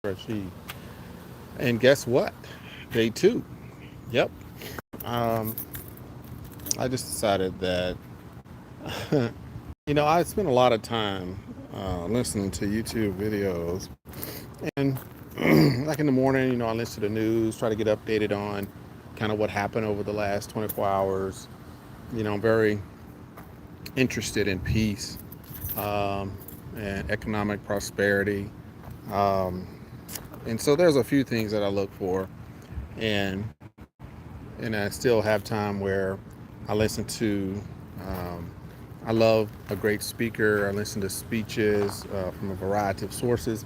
Rashid. And guess what? Day two. Yep. Um, I just decided that, I spend a lot of time listening to YouTube videos. And like in the morning, I listen to the news, try to get updated on kind of what happened over the last 24 hours. I'm very interested in peace um, and economic prosperity. Um, and so there's a few things that I look for. And and I still have time where I listen to. Um, I love a great speaker. I listen to speeches from a variety of sources,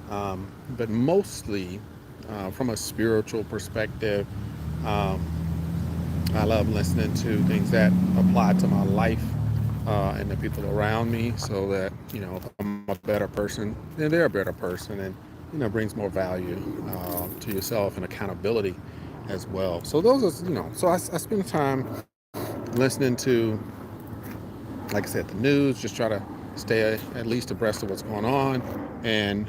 but mostly from a spiritual perspective. Um, I love listening to things that apply to my life and the people around me, so that if I'm a better person, then they're a better person, and brings more value to yourself and accountability as well. So those are So I spend time listening to, like I said, the news, just try to stay at least abreast of what's going on, and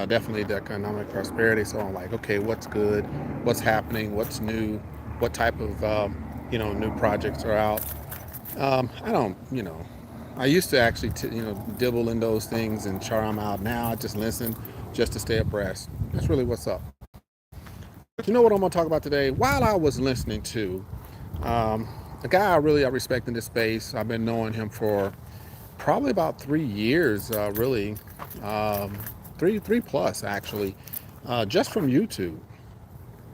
definitely the economic prosperity. So I'm like, okay, what's good, what's happening, what's new, what type of new projects are out. I don't, I used to actually, dibble in those things and chart them out. Now I just listen just to stay abreast. That's really what's up. But you know what I'm going to talk about today? While I was listening to a guy I respect in this space, I've been knowing him for probably about 3 years, really, um, three plus actually, just from YouTube.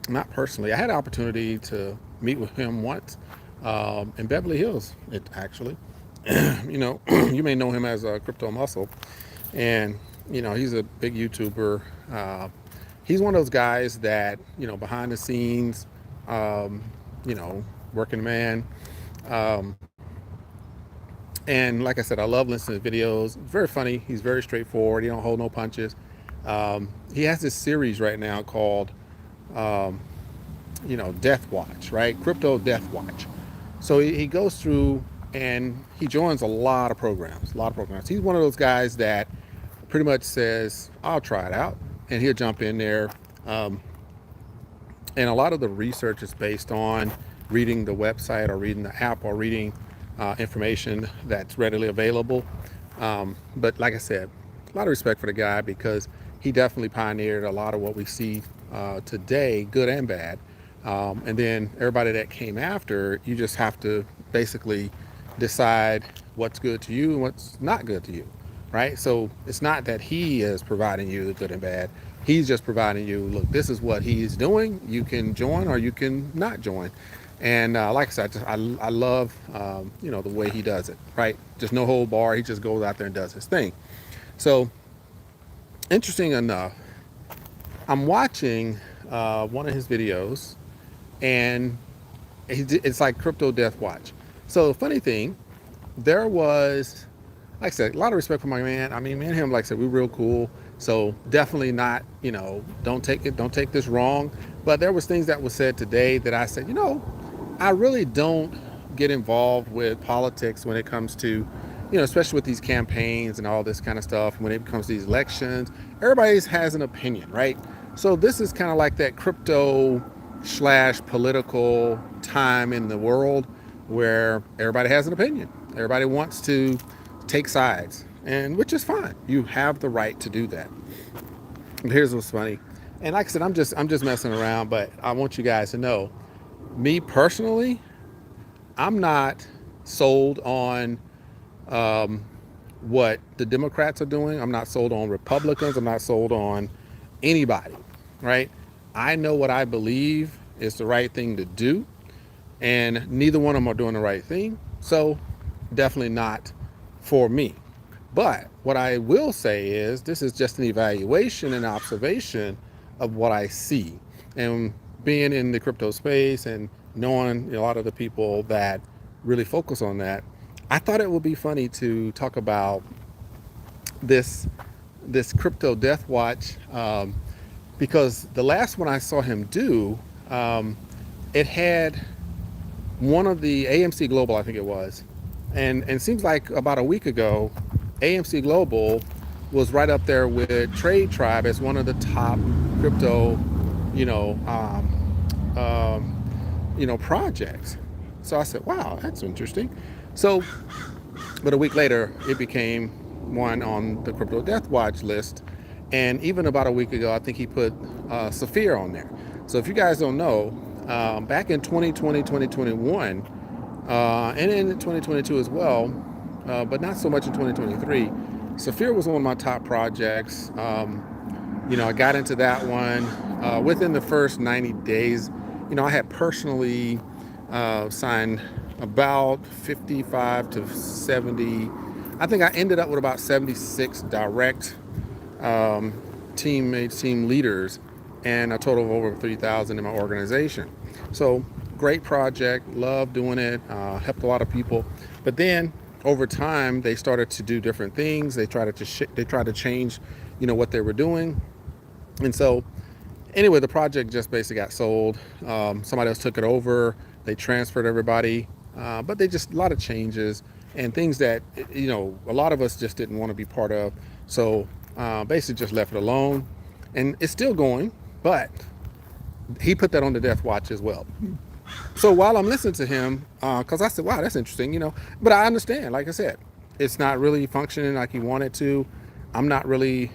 Not personally. I had the opportunity to meet with him once in Beverly Hills. It actually, you may know him as a Crypto Muscle, and he's a big YouTuber. He's one of those guys that behind the scenes, um, you know, working man. Um, and like I said, I love listening to videos. Very funny. He's very straightforward. He don't hold no punches. He has this series right now called um, Death Watch, right? Crypto Death Watch. So he goes through and he joins a lot of programs. He's one of those guys that pretty much says, I'll try it out. And he'll jump in there. Um, and a lot of the research is based on reading the website or reading the app or reading information that's readily available. But like I said, a lot of respect for the guy because he definitely pioneered a lot of what we see today, good and bad. And then everybody that came after, you just have to basically decide what's good to you and what's not good to you, right? So it's not that he is providing you the good and bad. He's just providing you, look, this is what he's doing. You can join or you can not join. And like I said, I love, the way he does it, right? Just no hold bar. He just goes out there and does his thing. So interesting enough, I'm watching one of his videos, and it's like Crypto Death Watch. So the funny thing, there was, like I said, a lot of respect for my man. I mean, me and him, like I said, we're real cool. So definitely not, don't take this wrong. But there was things that was said today that I said, I really don't get involved with politics when it comes to, especially with these campaigns and all this kind of stuff. When it comes to these elections, everybody has an opinion, right? So this is kind of like that crypto slash political time in the world where everybody has an opinion. Everybody wants to take sides, and which is fine. You have the right to do that. But here's what's funny. And like I said, I'm just messing around, but I want you guys to know, me personally, I'm not sold on um, what the Democrats are doing. I'm not sold on Republicans. I'm not sold on anybody, right? I know what I believe is the right thing to do, and neither one of them are doing the right thing. So definitely not for me. But what I will say is this is just an evaluation and observation of what I see. And being in the crypto space and knowing a lot of the people that really focus on that, I thought it would be funny to talk about this this crypto death watch, because the last one I saw him do, it had one of the AMC Global, I think it was, and it seems like about a week ago, AMC Global was right up there with Trade Tribe as one of the top crypto, you know, projects. So I said, wow, that's interesting. So, but a week later, it became one on the crypto death watch list. And even about a week ago, I think he put Safir on there. So if you guys don't know, back in 2020, 2021, and in 2022 as well, but not so much in 2023, Safir was one of my top projects. I got into that one within the first 90 days. I had personally signed about 55 to 70. I think I ended up with about 76 direct teammates, team leaders, and a total of over 3,000 in my organization. So great project, love doing it, helped a lot of people. But then over time, they started to do different things. They tried to change, what they were doing. And so anyway, the project just basically got sold. Somebody else took it over. They transferred everybody, but they just a lot of changes and things that a lot of us just didn't want to be part of. So basically, just left it alone, and it's still going. But he put that on the death watch as well. So while I'm listening to him, because I said, wow, that's interesting, but I understand, like I said, it's not really functioning like he wanted to. I'm not really,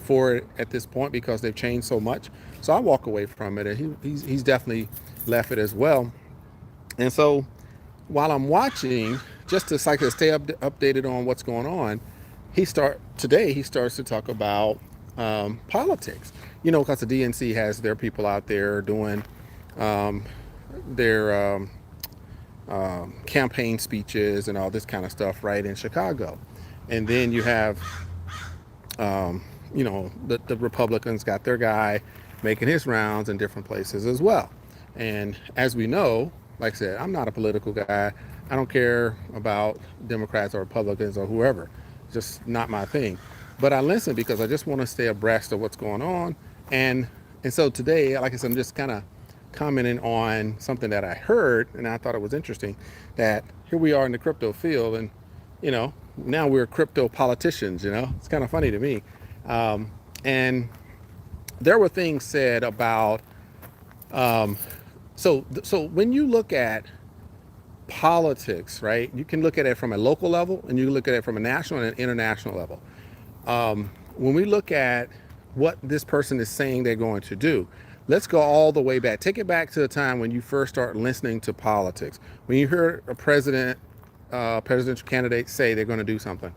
for it at this point because they've changed so much. So I walk away from it, and he's definitely left it as well. And so while I'm watching, just to like to stay updated on what's going on, today he starts to talk about politics. Because the DNC has their people out there doing um, their campaign speeches and all this kind of stuff right in Chicago. And then you have the Republicans got their guy making his rounds in different places as well. And as we know, like I said, I'm not a political guy. I don't care about Democrats or Republicans or whoever. Just not my thing. But I listen because I just want to stay abreast of what's going on. And so today, like I said, I'm just kind of commenting on something that I heard, and I thought it was interesting that here we are in the crypto field, and now we're crypto politicians. It's kind of funny to me. And there were things said about so when you look at politics, right, you can look at it from a local level and you look at it from a national and an international level. When we look at what this person is saying they're going to do, let's go all the way back. Take it back to the time when you first start listening to politics. When you hear a presidential candidate say they're going to do something,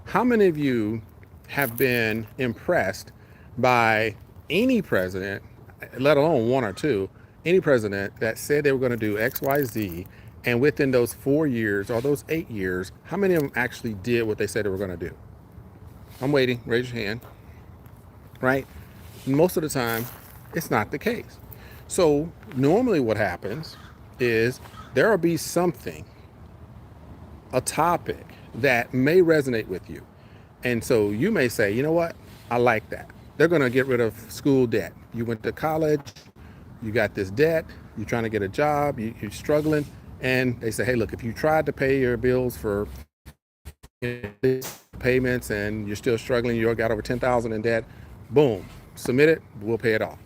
how many of you have been impressed by any president, let alone one or two, any president that said they were going to do X, Y, Z, and within those 4 years or those 8 years, how many of them actually did what they said they were going to do? I'm waiting. Raise your hand. Right? Most of the time, it's not the case. So normally what happens is there will be something, a topic that may resonate with you. And so you may say, you know what? I like that. They're going to get rid of school debt. You went to college, you got this debt, you're trying to get a job, you're struggling. And they say, hey, look, if you tried to pay your bills for payments and you're still struggling, you got over 10,000 in debt, boom, submit it, we'll pay it off.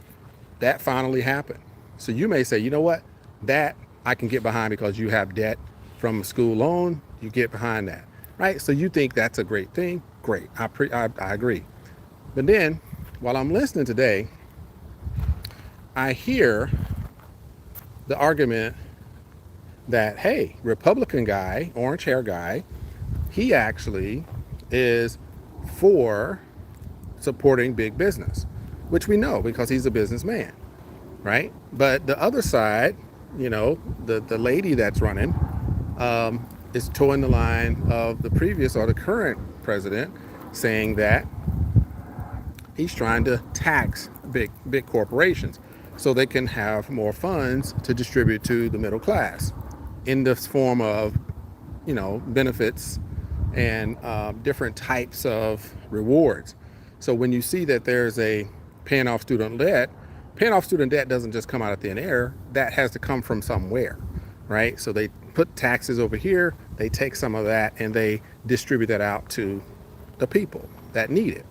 That finally happened. So you may say, you know what? That I can get behind because you have debt from a school loan, you get behind that, right? So you think that's a great thing. Great, I agree. But then, while I'm listening today, I hear the argument that, hey, Republican guy, orange hair guy, he actually is for supporting big business, which we know because he's a businessman, right? But the other side, the lady that's running is towing the line of the previous or the current president, saying that he's trying to tax big corporations so they can have more funds to distribute to the middle class in this form of benefits and different types of rewards. So when you see that there's a paying off student debt doesn't just come out of thin air. That has to come from somewhere, right? So they put taxes over here, they take some of that and they distribute that out to the people, that need it.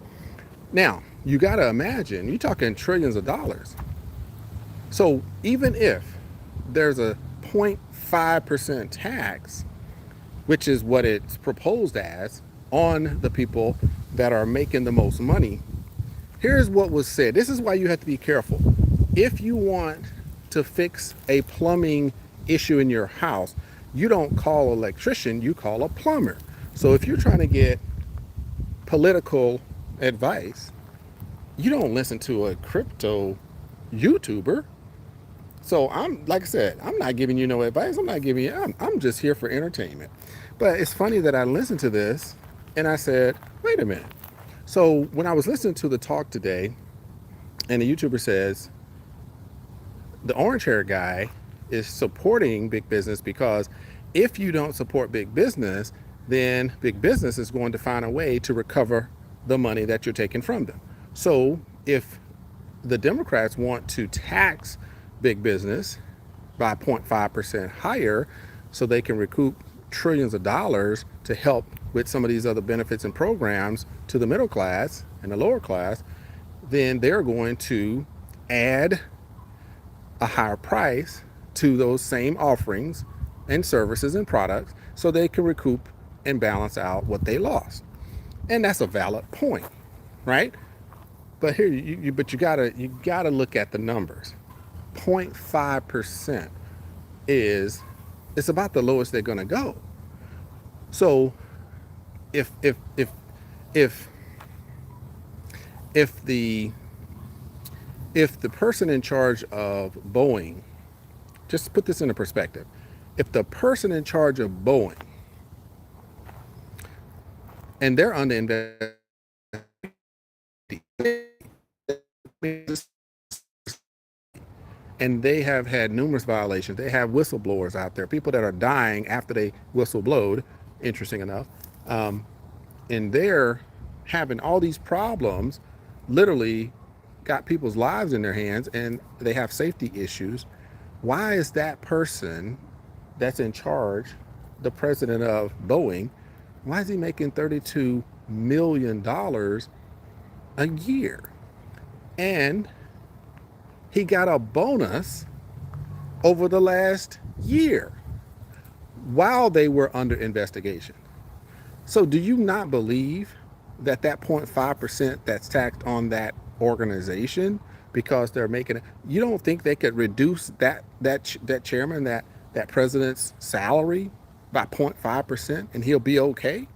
Now, you got to imagine, you're talking trillions of dollars. So even if there's a 0.5% tax, which is what it's proposed as, on the people that are making the most money, here's what was said. This is why you have to be careful. If you want to fix a plumbing issue in your house, you don't call an electrician, you call a plumber. So if you're trying to get political advice, you don't listen to a crypto YouTuber. So I'm, like I said, I'm not giving you no advice. I'm not giving you, I'm just here for entertainment. But it's funny that I listened to this and I said, wait a minute. So when I was listening to the talk today, and the YouTuber says the orange hair guy is supporting big business because if you don't support big business, then big business is going to find a way to recover the money that you're taking from them. So if the Democrats want to tax big business by 0.5% higher so they can recoup trillions of dollars to help with some of these other benefits and programs to the middle class and the lower class, then they're going to add a higher price to those same offerings and services and products so they can recoup and balance out what they lost. And that's a valid point, right? But here but you gotta look at the numbers. 0.5% is, it's about the lowest they're gonna go. So if if if if if the if the person in charge of Boeing, just put this into perspective, if the person in charge of Boeing, and they're under investigation, and they have had numerous violations, they have whistleblowers out there, people that are dying after they whistleblowed, interesting enough, and they're having all these problems, literally got people's lives in their hands, and they have safety issues. Why is that person that's in charge, the president of Boeing, why is he making $32 million a year? And he got a bonus over the last year while they were under investigation. So do you not believe that that 0.5% that's taxed on that organization because they're making it, you don't think they could reduce that chairman, that president's salary by 0.5% and he'll be okay?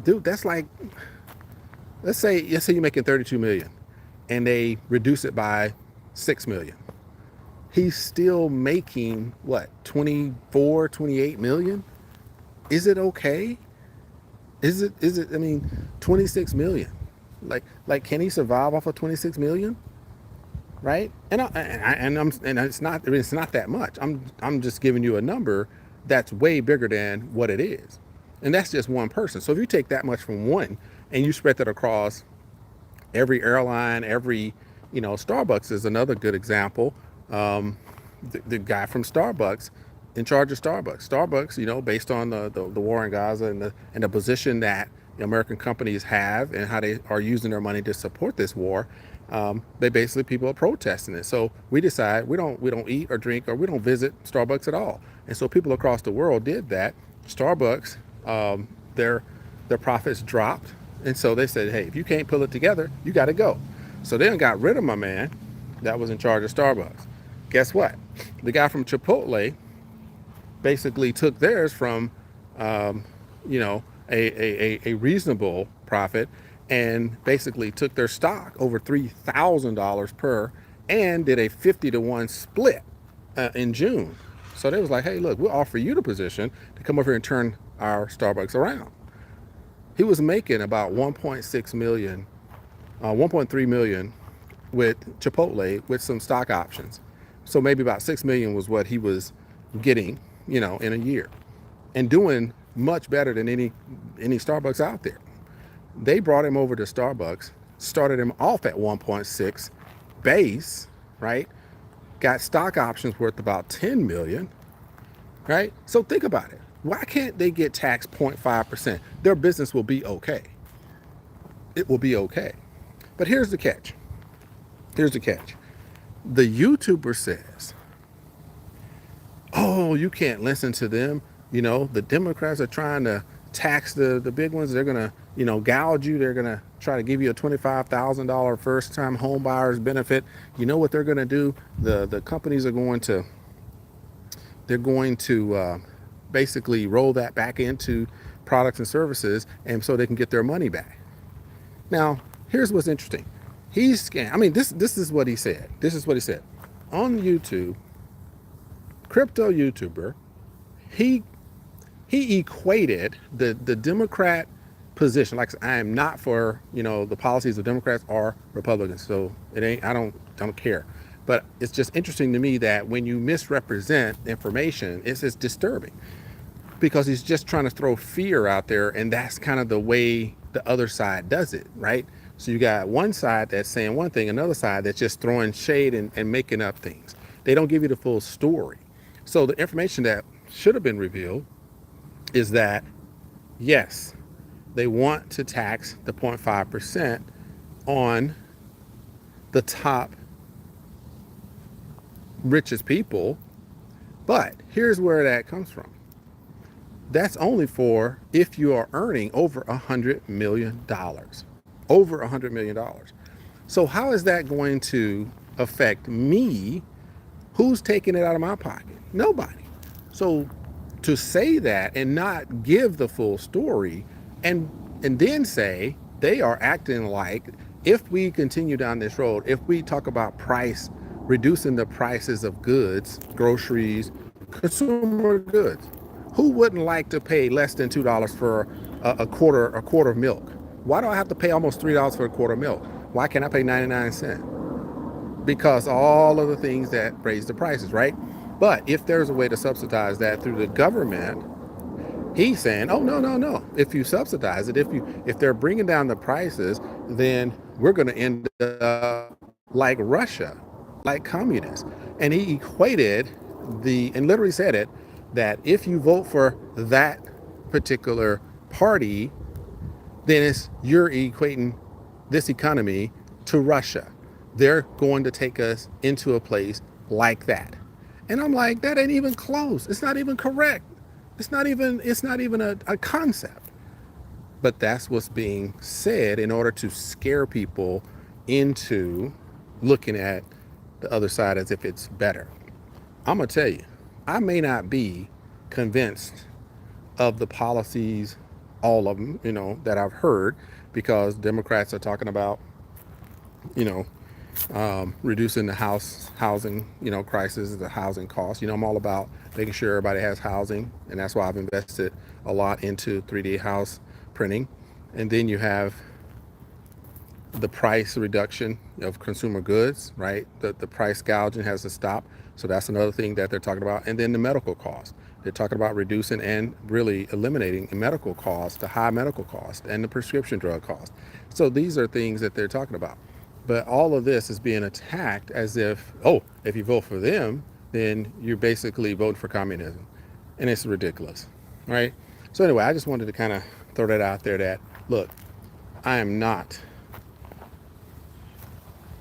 Dude, that's like, let's say you're making 32 million and they reduce it by 6 million. He's still making what, 24, 28 million? Is it okay? I mean, 26 million. Like can he survive off of 26 million? Right? And it's not that much. I'm just giving you a number that's way bigger than what it is. And that's just one person. So if you take that much from one and you spread that across every airline, Starbucks is another good example. The guy from Starbucks, in charge of Starbucks, based on the war in Gaza and the position that the American companies have and how they are using their money to support this war, people are protesting it. So we decide we don't eat or drink or we don't visit Starbucks at all. And so people across the world did that. Starbucks, their profits dropped, and so they said, hey, if you can't pull it together, you got to go. So they got rid of my man that was in charge of Starbucks. Guess what? The guy from Chipotle basically took theirs from, a reasonable profit and basically took their stock over $3,000 per and did a 50-to-1 split in June. So they was like, hey, look, we'll offer you the position to come over here and turn our Starbucks around. He was making about 1.6 million, 1.3 million with Chipotle with some stock options. So maybe about 6 million was what he was getting, in a year, and doing much better than any Starbucks out there. They brought him over to Starbucks, started him off at 1.6 base, right? Got stock options worth about 10 million, right? So think about it. Why can't they get taxed 0.5%? Their business will be okay. it will be okay. But here's the catch. Here's the catch. The YouTuber says, oh, you can't listen to them. You know, the Democrats are trying to tax the big ones. They're going to, gouge you. They're going to try to give you a $25,000 first time home buyers benefit. You know what they're going to do? The companies are going to, they're going to basically roll that back into products and services, and so they can get their money back. Now, here's what's interesting. He's scam. I mean, this is what he said. This is what he said on YouTube. Crypto YouTuber. He he equated the Democrat position. Like I am not for the policies of Democrats or Republicans. So it ain't. I don't care. But it's just interesting to me that when you misrepresent information, it's disturbing, because he's just trying to throw fear out there, and that's kind of the way the other side does it, right? So you got one side that's saying one thing, another side that's just throwing shade and making up things. They don't give you the full story. So the information that should have been revealed is that, yes, they want to tax the 0.5% on the top richest people, but here's where that comes from. That's only for if you are earning over $100 million. Over $100 million. So how is that going to affect me? Who's taking it out of my pocket? Nobody. So to say that and not give the full story, and then say they are acting like, if we continue down this road, if we talk about reducing the prices of goods, groceries, consumer goods, who wouldn't like to pay less than $2 for a quarter of milk? Why do I have to pay almost $3 for a quarter of milk? Why can't I pay 99 cents? Because all of the things that raise the prices, right? But if there's a way to subsidize that through the government, he's saying, oh, no, no, no. If you subsidize it, if they're bringing down the prices, then we're going to end up like Russia, like communists. And he equated and literally said it, that if you vote for that particular party, then you're equating this economy to Russia. They're going to take us into a place like that. And I'm like, that ain't even close. It's not even correct. It's not even a concept. But that's what's being said in order to scare people into looking at the other side as if it's better. I'm gonna tell you, I may not be convinced of the policies, all of them, that I've heard, because Democrats are talking about, you know, reducing the housing, crisis, the housing costs. I'm all about making sure everybody has housing, and that's why I've invested a lot into 3D house printing. And then you have the price reduction of consumer goods, right? The price gouging has to stop. So that's another thing that they're talking about. And then the medical costs. They're talking about reducing and really eliminating the medical costs, the high medical cost, and the prescription drug cost. So these are things that they're talking about. But all of this is being attacked as if, oh, if you vote for them, then you're basically voting for communism. And it's ridiculous, right? So anyway, I just wanted to kind of throw that out there that, look, I am not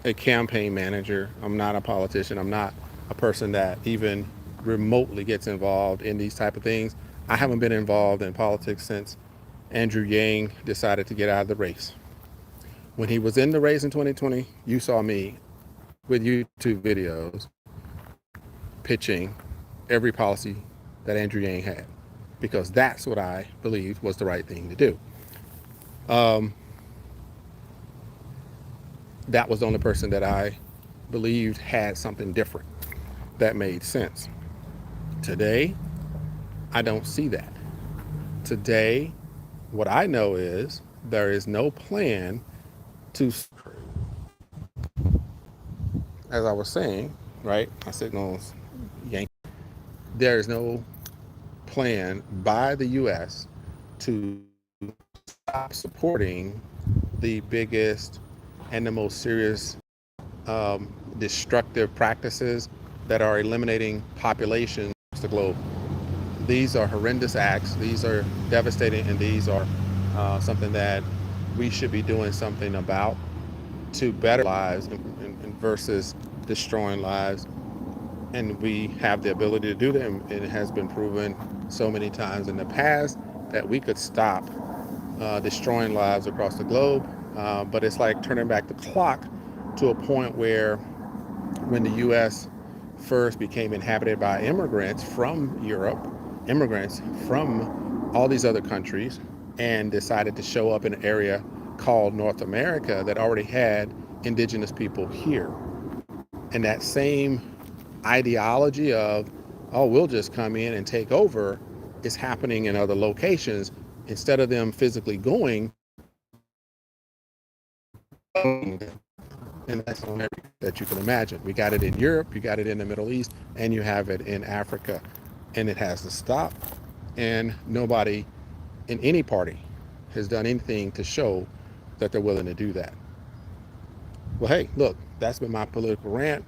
a campaign manager. I'm not a politician. I'm not a person that even remotely gets involved in these type of things. I haven't been involved in politics since Andrew Yang decided to get out of the race. When he was in the race in 2020, you saw me with YouTube videos pitching every policy that Andrew Yang had, because that's what I believed was the right thing to do. That was the only person that I believed had something different that made sense. Today, I don't see that. Today, what I know is there is no plan to, as I was saying, right? My signal's yanked. There is no plan by the U.S. to stop supporting the biggest and the most serious destructive practices that are eliminating populations across the globe. These are horrendous acts. These are devastating, and these are something that we should be doing something about to better lives versus destroying lives. And we have the ability to do that. And it has been proven so many times in the past that we could stop destroying lives across the globe. But it's like turning back the clock to a point where when the U.S. first became inhabited by immigrants from Europe, immigrants from all these other countries, and decided to show up in an area called North America that already had indigenous people here. And that same ideology of, oh, we'll just come in and take over, is happening in other locations. Instead of them physically going, and that's on every that you can imagine. We got it in Europe, you got it in the Middle East, and you have it in Africa. And it has to stop. And nobody in any party has done anything to show that they're willing to do that. Well, hey, look, that's been my political rant.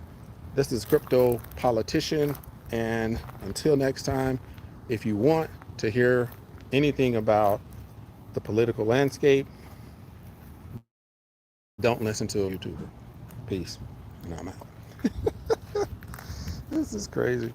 This is Crypto Politician. And until next time, if you want to hear anything about the political landscape, don't listen to a YouTuber. Peace. And I'm out. This is crazy.